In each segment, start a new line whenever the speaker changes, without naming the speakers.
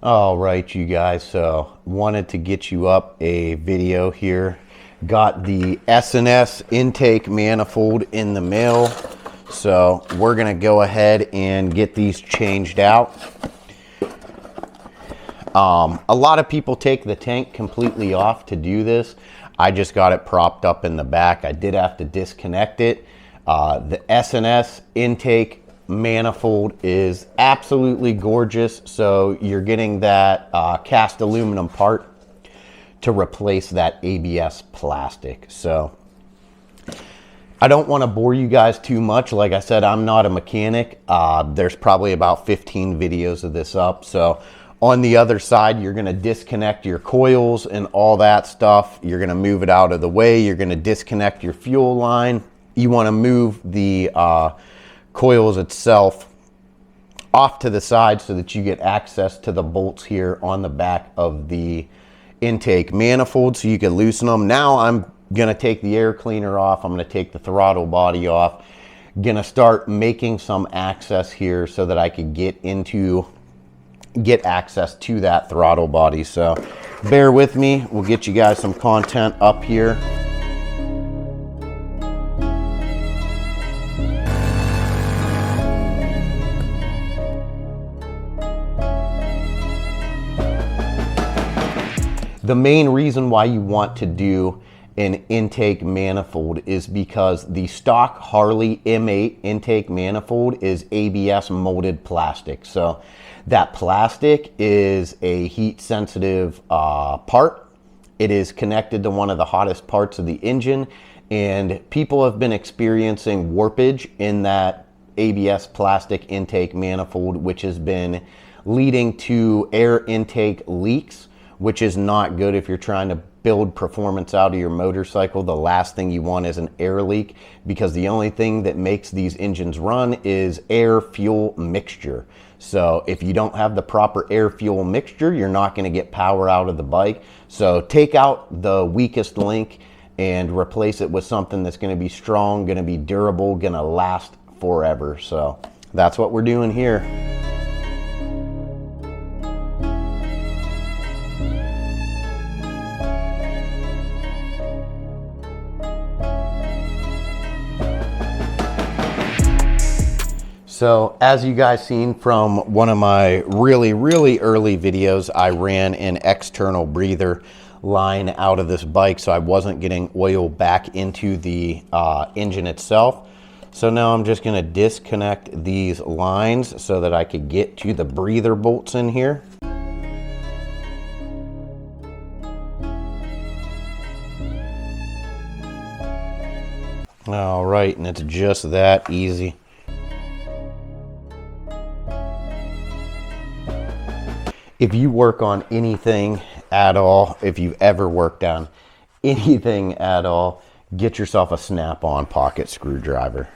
All right, you guys, so wanted to get you up a video here. Got the S&S intake manifold in the mail, so we're gonna go ahead and get these changed out. A lot of people take the tank completely off to do this. I just got it propped up in the back. I did have to disconnect it. The S&S intake manifold is absolutely gorgeous, so you're getting that cast aluminum part to replace that ABS plastic. So I don't want to bore you guys too much. Like I said, I'm not a mechanic. There's probably about 15 videos of this up. So on the other side, you're going to disconnect your coils and all that stuff. You're going to move it out of the way. You're going to disconnect your fuel line. You want to move the coils itself off to the side so that you get access to the bolts here on the back of the intake manifold so you can loosen them. Now I'm gonna take the air cleaner off. I'm gonna take the throttle body off. Gonna start making some access here so that I could get access to that throttle body. So bear with me. We'll get you guys some content up here. The main reason why you want to do an intake manifold is because the stock Harley M8 intake manifold is ABS molded plastic. So that plastic is a heat sensitive part. It is connected to one of the hottest parts of the engine, and people have been experiencing warpage in that ABS plastic intake manifold, which has been leading to air intake leaks, which is not good if you're trying to build performance out of your motorcycle. The last thing you want is an air leak, because the only thing that makes these engines run is air fuel mixture. So if you don't have the proper air fuel mixture, you're not going to get power out of the bike. So take out the weakest link and replace it with something that's going to be strong, going to be durable, going to last forever. So that's what we're doing here. So as you guys seen from one of my really early videos, I ran an external breather line out of this bike, so I wasn't getting oil back into the engine itself. So now I'm just gonna disconnect these lines so that I could get to the breather bolts in here. All right, and it's just that easy. If you work on anything at all, if you've ever worked on anything at all, get yourself a snap-on pocket screwdriver.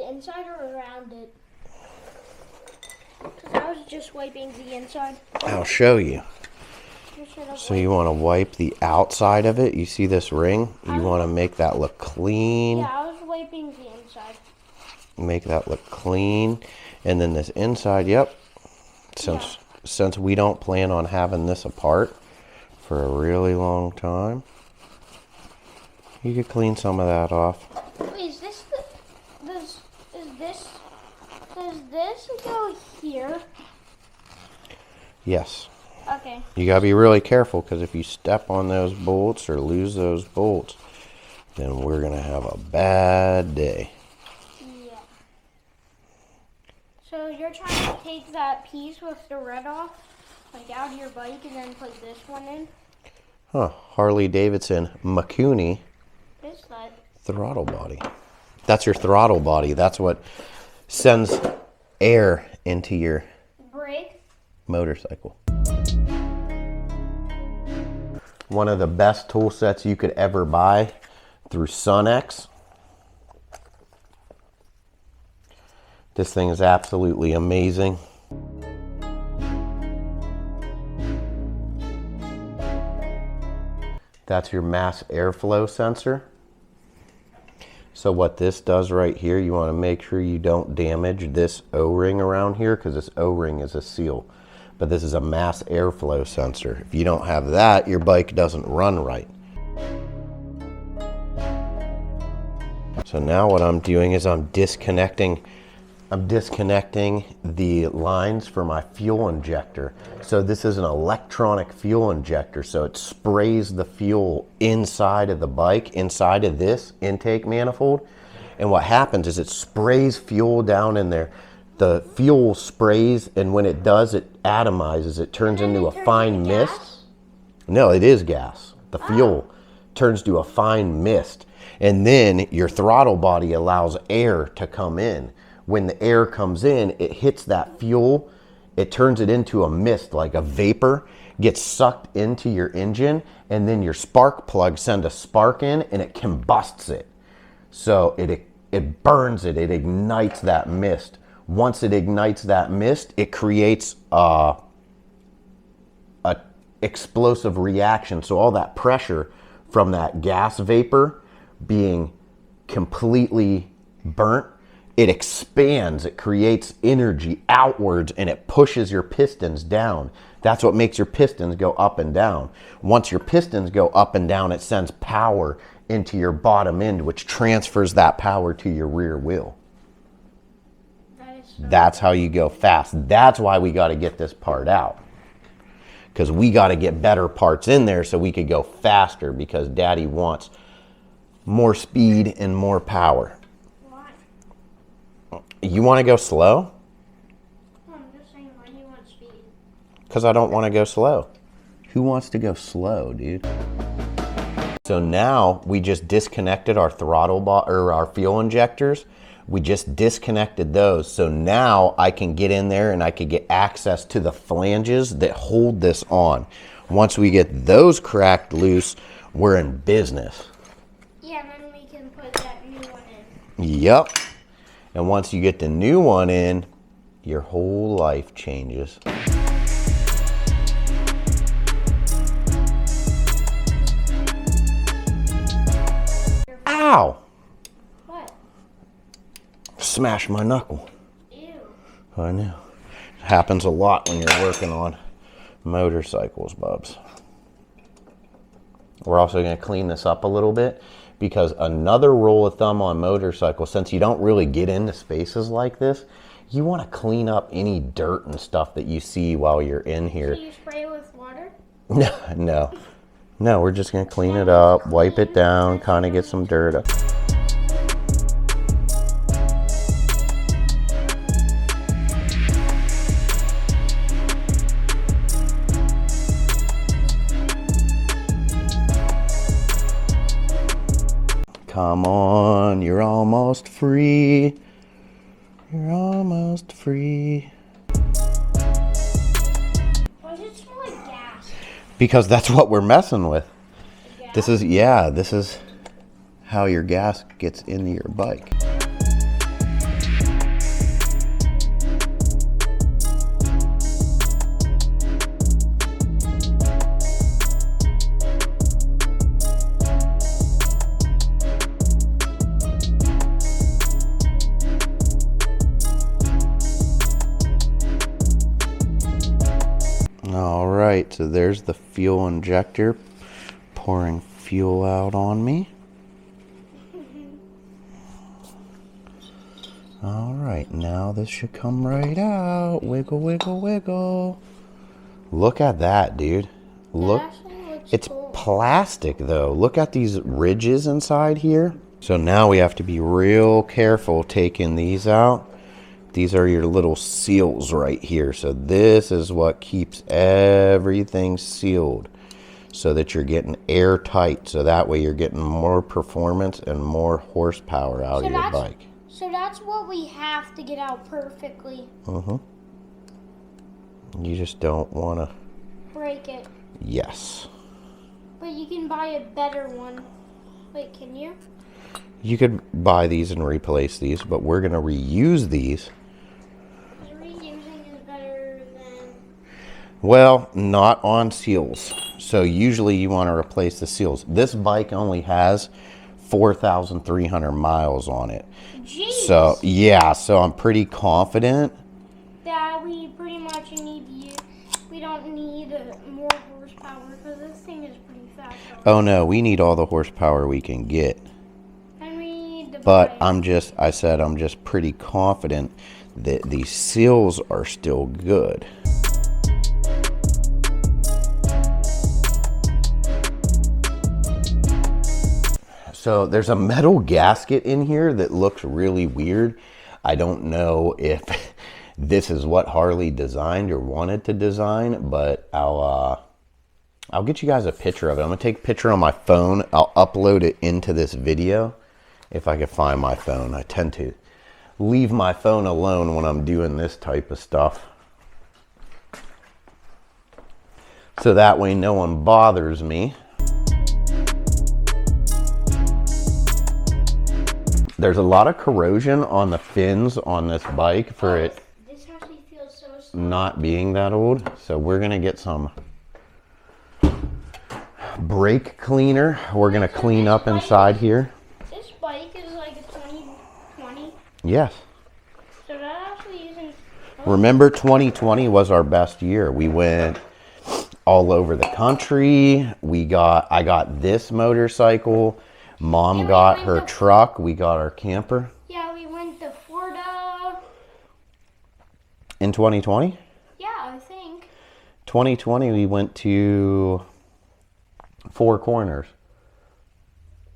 Inside or around it? Because I was just wiping the inside.
I'll show you. So you want to wipe the outside of it. You see this ring? You want to make that look clean.
Yeah, I was wiping the inside.
Make that look clean. And then this inside, yep. Since we don't plan on having this apart for a really long time, you could clean some of that off.
Wait, is this does this go here?
Yes.
Okay.
You gotta be really careful, because if you step on those bolts or lose those bolts, then we're gonna have a bad day.
Yeah. So you're trying to take that piece with the red off, like out of your bike, and then put this one in?
Huh. Harley Davidson Makuni throttle body. That's your throttle body. That's what sends air into your
brake
motorcycle. One of the best tool sets you could ever buy through SunX. This thing is absolutely amazing. That's your mass airflow sensor. So what this does right here, you want to make sure you don't damage this O-ring around here, because this O-ring is a seal. But this is a mass airflow sensor. If you don't have that, your bike doesn't run right. So now what I'm doing is I'm disconnecting the lines for my fuel injector. So this is an electronic fuel injector, so it sprays the fuel inside of the bike, inside of this intake manifold. And what happens is it sprays fuel down in there. The fuel sprays, and when it does, it atomizes. It turns into a fine mist. No, it is gas. The fuel turns to a fine mist. And then your throttle body allows air to come in. When the air comes in, it hits that fuel, it turns it into a mist, like a vapor, gets sucked into your engine, and then your spark plug sends a spark in and it combusts it. So it burns it, it ignites that mist. Once it ignites that mist, it creates a explosive reaction. So all that pressure from that gas vapor being completely burnt, it expands, it creates energy outwards, and it pushes your pistons down. That's what makes your pistons go up and down. Once your pistons go up and down, it sends power into your bottom end, which transfers that power to your rear wheel. That's how you go fast. That's why we got to get this part out. Because we got to get better parts in there so we could go faster, because Daddy wants more speed and more power. You want to go slow?
I'm just saying, why do you want speed?
Because I don't want to go slow. Who wants to go slow, dude? So now we just disconnected our our fuel injectors. We just disconnected those. So now I can get in there and I can get access to the flanges that hold this on. Once we get those cracked loose, we're in business.
Yeah, and then we can put that new one in.
Yep. And once you get the new one in, your whole life changes. Ow!
What?
Smashed my knuckle.
Ew.
I know. It happens a lot when you're working on motorcycles, bubs. We're also going to clean this up a little bit, because another rule of thumb on motorcycles, since you don't really get into spaces like this, you want to clean up any dirt and stuff that you see while you're in here.
Do you spray with water?
No, we're just going to clean it up, wipe it down, kind of get some dirt up. Come on, you're almost free. You're almost free.
Why does it smell like gas?
Because that's what we're messing with.
Gas?
This is how your gas gets into your bike. All right, so there's the fuel injector pouring fuel out on me. All right, now this should come right out. Wiggle, wiggle, wiggle. Look at that, dude. Look, it's
cool.
Plastic though. Look at these ridges inside here. So now we have to be real careful taking these out. These are your little seals right here. So this is what keeps everything sealed. so that you're getting airtight. So that way you're getting more performance and more horsepower out of your bike.
So that's what we have to get out perfectly.
You just don't want to
break it.
Yes.
But you can buy a better one. Wait, can you?
You could buy these and replace these, but we're going to reuse these.
Reusing is better than...
Well, not on seals. So usually you want to replace the seals. This bike only has 4,300 miles on it.
Jeez.
So, yeah, so I'm pretty confident
that we pretty much need we don't need more horsepower because this thing is pretty fast.
Oh no, we need all the horsepower we can get.
And we need the
But I'm just pretty confident that these seals are still good. So there's a metal gasket in here that looks really weird. I don't know if this is what Harley designed or wanted to design, but I'll get you guys a picture of it. I'm gonna take a picture on my phone. I'll upload it into this video if I can find my phone. I tend to leave my phone alone when I'm doing this type of stuff, so that way no one bothers me. There's a lot of corrosion on the fins on this bike for it
this actually feels so soft.
Not being that old. So we're gonna get some brake cleaner. We're gonna clean up inside here.
This bike is like a 2020.
Yes.
So that actually isn't...
Remember 2020 was our best year. We went all over the country. I got this motorcycle. Mom got her truck. We got our camper.
Yeah, we went to Florida.
In 2020?
Yeah, I think.
2020 we went to Four Corners.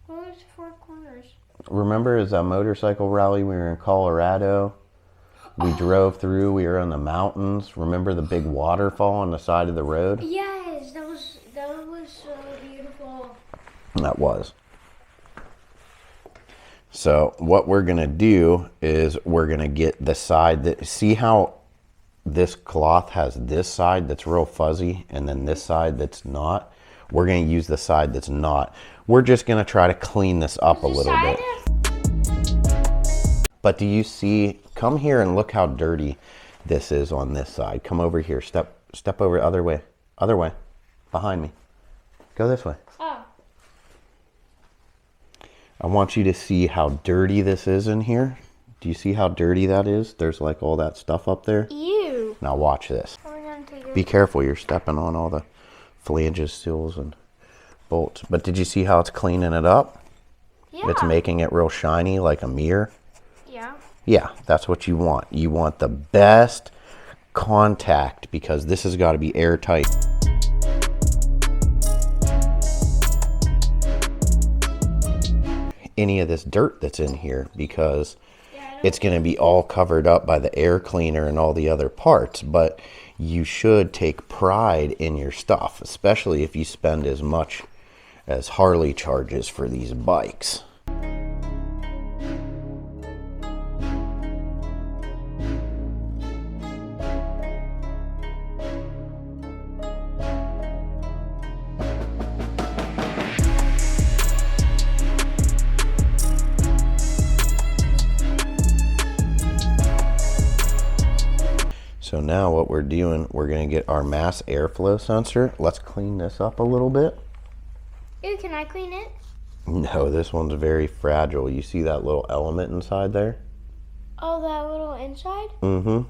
What was Four Corners?
Remember, is a motorcycle rally? We were in Colorado. We drove through. We were in the mountains. Remember the big waterfall on the side of the road?
Yes, that was so beautiful.
That was. So what we're gonna do is we're gonna get the side that, see how this cloth has this side that's real fuzzy and then this side that's not? We're gonna use the side that's not. We're just gonna try to clean this up a little bit. But do you see, come here and look how dirty this is on this side. Come over here, step over other way, behind me. Go this way.
Oh.
I want you to see how dirty this is in here. Do you see how dirty that is? There's like all that stuff up there.
Ew.
Now watch this.
We're gonna take it.
Be careful, you're stepping on all the flanges, seals, and bolts. But did you see how it's cleaning it up?
Yeah.
It's making it real shiny like a mirror.
Yeah.
Yeah, that's what you want. You want the best contact because this has got to be airtight. Any of this dirt that's in here because it's going to be all covered up by the air cleaner and all the other parts. But you should take pride in your stuff, especially if you spend as much as Harley charges for these bikes. So now what we're doing, we're going to get our mass airflow sensor. Let's clean this up a little bit.
Ew, can I clean it?
No, this one's very fragile. You see that little element inside there?
Oh, that little inside?
Mm-hmm.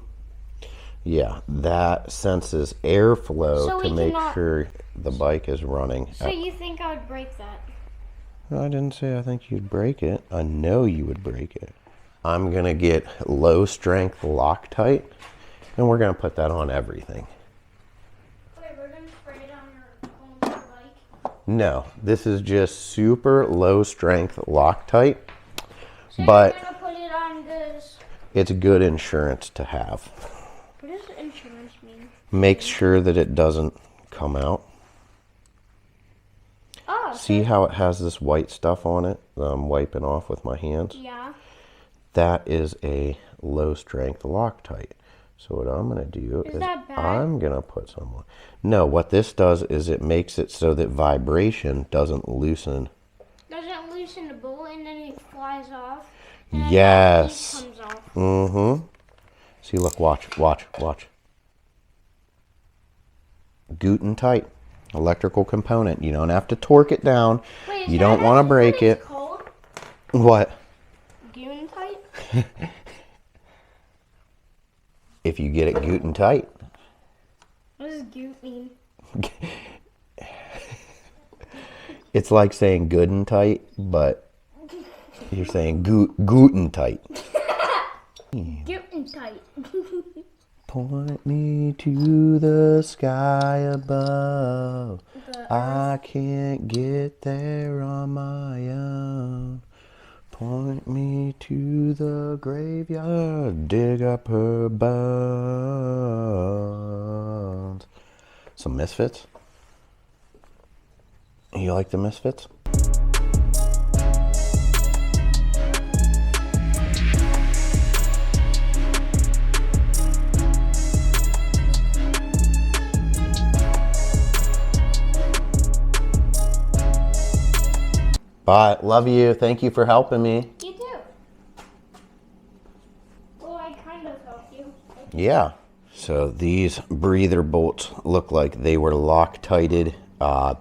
Yeah, that senses airflow
So
to
we
make
cannot-
sure the bike is running.
So you think I would break that?
I didn't say I think you'd break it. I know you would break it. I'm going to get low strength Loctite. And we're going to put that on everything.
Wait, we're going to spray it on your bike?
No, this is just super low strength Loctite.
So
But
you're going to put it on this.
It's good insurance to have.
What does insurance mean?
Make sure that it doesn't come out. See how it has this white stuff on it that I'm wiping off with my hands?
Yeah.
That is a low strength Loctite. So what I'm going to do is I'm going to put some on. No, what this does is it makes it so that vibration doesn't loosen.
Doesn't loosen the bolt and then it flies off.
Yes.
Comes off.
Mm-hmm. See, look, watch. Guten tight. Electrical component. You don't have to torque it down.
Wait,
you don't want to break it.
Called?
What?
Guten tight?
If you get it Guten tight.
What does Gut mean?
It's like saying good and tight, but you're saying Guten tight.
Guten tight.
Point me to the sky above. I can't get there on my own. Point me to the graveyard, dig up her bones. Some Misfits? You like the Misfits? Bye. Love you. Thank you for helping me.
You do. Well, I kind of helped you.
Yeah. So these breather bolts look like they were Loctited.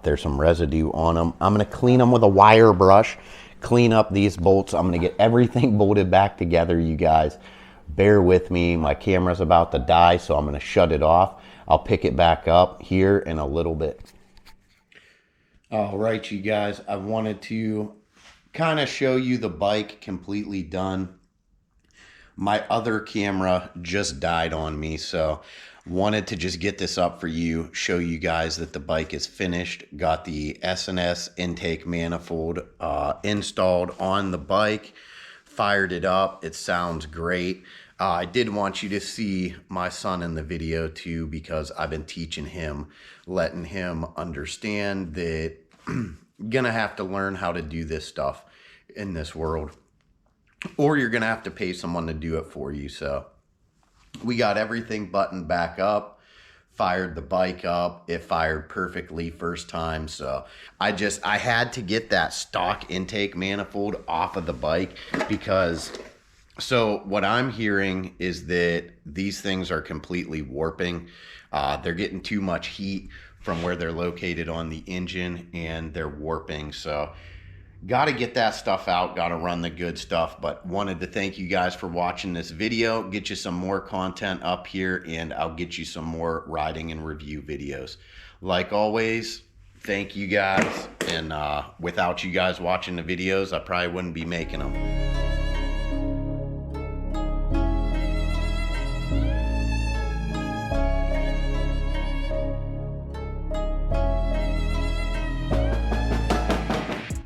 There's some residue on them. I'm going to clean them with a wire brush. Clean up these bolts. I'm going to get everything bolted back together, you guys. Bear with me. My camera's about to die, so I'm going to shut it off. I'll pick it back up here in a little bit. All right, you guys, I wanted to kind of show you the bike completely done. My other camera just died on me, so wanted to just get this up for you, show you guys that the bike is finished. Got the S&S intake manifold installed on the bike, fired it up. It sounds great. I did want you to see my son in the video too, because I've been teaching him, letting him understand that you're gonna have to learn how to do this stuff in this world, or you're gonna have to pay someone to do it for you. So we got everything buttoned back up, fired the bike up. It fired perfectly first time. So I had to get that stock intake manifold off of the bike, because so what I'm hearing is that these things are completely warping. They're getting too much heat from where they're located on the engine, and they're warping. So got to get that stuff out, got to run the good stuff. But wanted to thank you guys for watching this video, get you some more content up here, and I'll get you some more riding and review videos. Like always, thank you guys. And without you guys watching the videos, I probably wouldn't be making them.